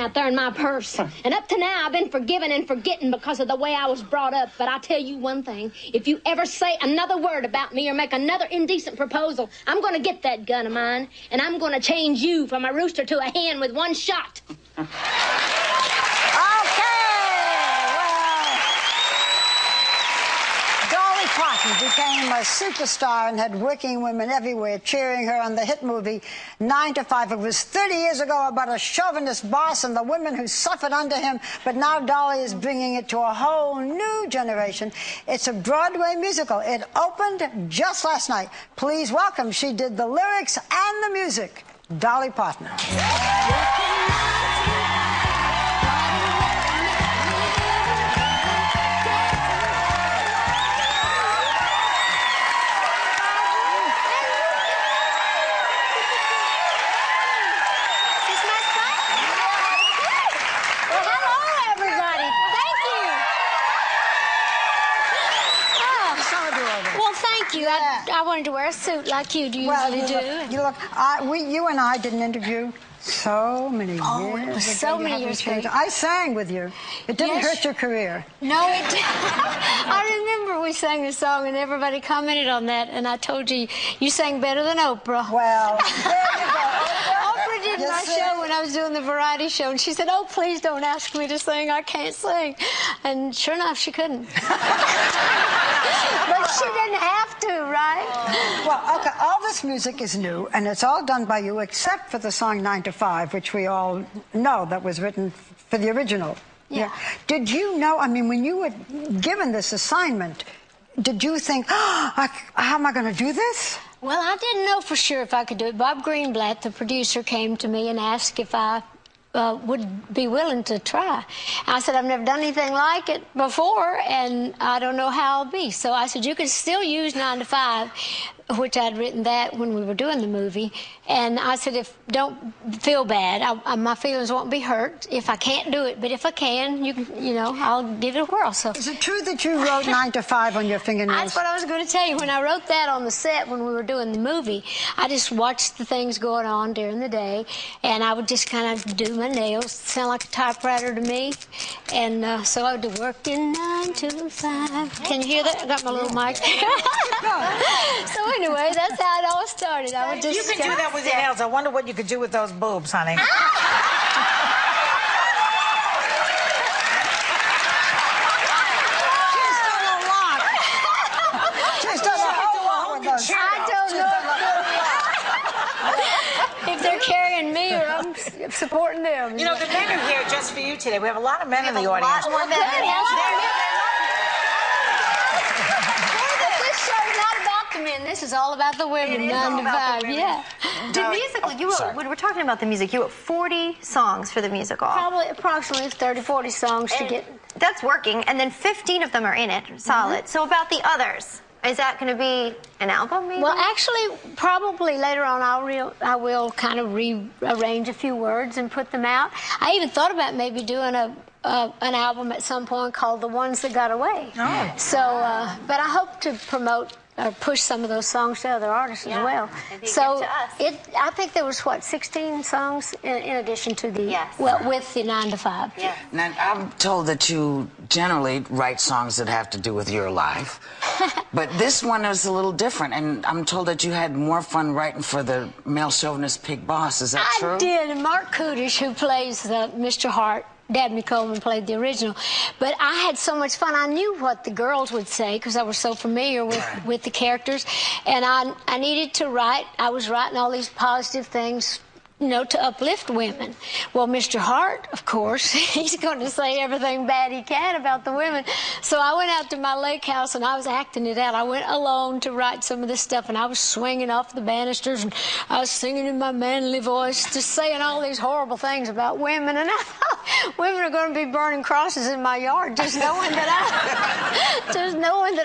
out there in my purse. And up to now, I've been forgiven and forgetting because of the way I was brought up. But I'll tell you one thing. If you ever say another word about me or make another indecent proposal, I'm going to get that gun of mine, and I'm going to change you from a rooster to a hen with one shot. Dolly Parton became a superstar and had working women everywhere cheering her on the hit movie 9 to 5. It was 30 years ago about a chauvinist boss and the women who suffered under him, but now Dolly is bringing it to a whole new generation. It's a Broadway musical. It opened just last night. Please welcome, she did the lyrics and the music, Dolly Parton. I wanted to wear a suit like you usually do. You and I did an interview so many years. Oh, it was so many years ago. I sang with you. It didn't hurt your career. No, it didn't. I remember we sang the song and everybody commented on that, and I told you, you sang better than Oprah. Well, there you go. Oprah did my show when I was doing the variety show, and she said, oh, please don't ask me to sing. I can't sing. And sure enough, she couldn't. But she didn't have to, right? Well, okay, all this music is new, and it's all done by you, except for the song 9 to 5, which we all know that was written for the original. Yeah. Did you know, I mean, when you were given this assignment, did you think, oh, how am I going to do this? Well, I didn't know for sure if I could do it. Bob Greenblatt, the producer, came to me and asked if I would be willing to try. I said, I've never done anything like it before, and I don't know how I'll be. So I said, you can still use 9 to 5, which I'd written that when we were doing the movie. And I said, don't feel bad. My feelings won't be hurt if I can't do it. But if I can, you know, I'll give it a whirl. So is it true that you wrote 9 to 5 on your fingernails? That's what I was going to tell you. When I wrote that on the set when we were doing the movie, I just watched the things going on during the day, and I would just kind of do my nails. Sound like a typewriter to me. And so I would do working 9 to 5. Can you hear that? I got my little mic. So anyway, that's how it all started. I would just... You could do that with your nails. I wonder what you could do with those boobs, honey. She's done a lot. She's done a whole lot with those. I don't know if they're carrying me or I'm supporting them. You know, the men are here just for you today. We have a lot of men in the audience. This is all about the women, 9 to 5, yeah. The musical, you wrote, when we're talking about the music, you wrote 40 songs for the musical. Probably approximately 30, 40 songs to get... That's working, and then 15 of them are in it, solid. So about the others, is that going to be an album, maybe? Well, actually, probably later on I will kind of rearrange a few words and put them out. I even thought about maybe doing an album at some point called The Ones That Got Away. Oh. So, but I hope to promote or push some of those songs to other artists as well. So I think there was, what, 16 songs in addition to the, well, with the 9 to 5. Yeah. Now, I'm told that you generally write songs that have to do with your life, but this one is a little different, and I'm told that you had more fun writing for the male chauvinist pig boss. Is that true? I did, and Mark Kudish, who plays Mr. Hart, Dabney Coleman played the original. But I had so much fun. I knew what the girls would say because I was so familiar with the characters. And I needed to write. I was writing all these positive things, you know, to uplift women. Well, Mr. Hart, of course, he's going to say everything bad he can about the women. So I went out to my lake house and I was acting it out. I went alone to write some of this stuff, and I was swinging off the banisters and I was singing in my manly voice, just saying all these horrible things about women. And I thought women are going to be burning crosses in my yard just knowing that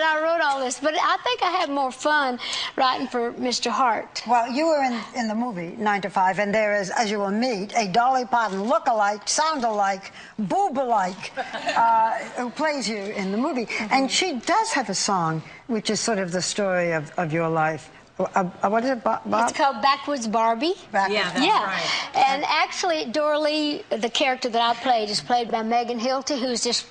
I wrote all this. But I think I had more fun writing for Mr. Hart. Well, you were in the movie 9 to 5, and there is, as you will meet, a Dolly Parton look-alike, sound-alike, boob-alike who plays you in the movie. And she does have a song which is sort of the story of your life. What is it, Bob? It's called Backwoods Barbie. Yeah, that's right. And actually, Dorley, the character that I played, is played by Megan Hilty, who's just...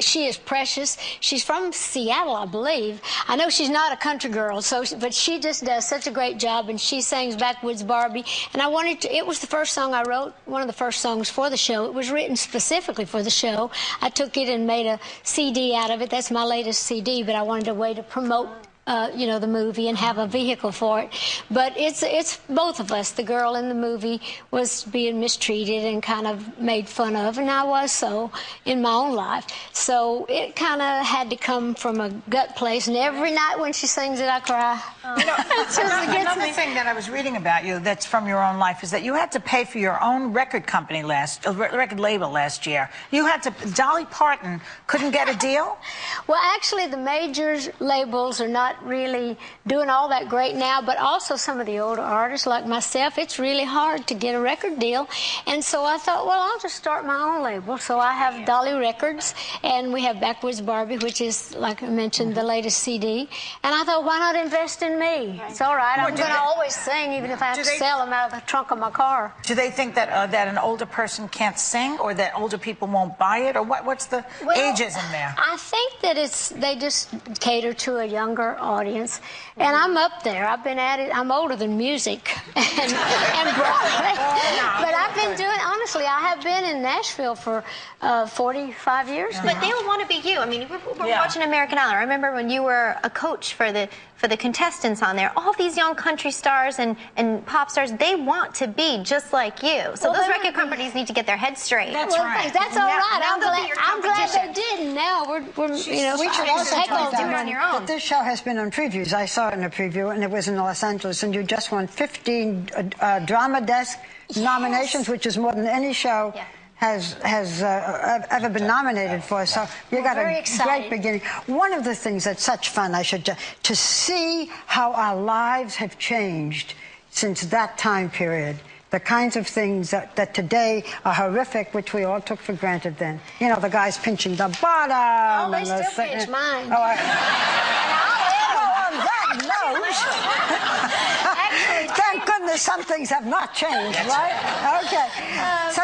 She is precious. She's from Seattle, I believe. I know she's not a country girl, but she just does such a great job, and she sings Backwoods Barbie. And I wanted to, it was the first song I wrote, one of the first songs for the show. It was written specifically for the show. I took it and made a CD out of it. That's my latest CD, but I wanted a way to promote you know, the movie and have a vehicle for it. But it's both of us. The girl in the movie was being mistreated and kind of made fun of, and I was so in my own life. So it kind of had to come from a gut place, and every night when she sings it, I cry. You know, another thing that I was reading about you that's from your own life is that you had to pay for your own record company record label last year. You had to, Dolly Parton couldn't get a deal? Well, actually, the major labels are not really doing all that great now, but also some of the older artists like myself, it's really hard to get a record deal. And so I thought, well, I'll just start my own label. So I have Dolly Records, and we have Backwoods Barbie, which is, like I mentioned, the latest CD. And I thought, why not invest in me? It's all right. I'm going to always sing, even if I have to sell them out of the trunk of my car. Do they think that that an older person can't sing, or that older people won't buy it, or what's the ageism there? I think that they just cater to a younger audience, and I'm up there. I've been at it. I'm older than music and Broadway, but I've been doing. Honestly, I have been in Nashville for 45 years now. But they don't want to be you. I mean, we're watching American Idol. I remember when you were a coach for the contestants on there. All these young country stars and pop stars, they want to be just like you. So those record companies need to get their heads straight. That's right. That's all right. I'm glad they competition. did. And now we're you know, We should also take talk over. do it on your own. that this show has been on previews. I saw it in a preview, and it was in Los Angeles, and you just won 15 Drama Desk nominations, which is more than any show has ever been nominated for. So you got a great beginning. One of the things that's such fun, to see how our lives have changed since that time period. The kinds of things that today are horrific, which we all took for granted then. You know, the guys pinching the bottom. Oh, they still pinch mine. Thank goodness some things have not changed, right? Okay. So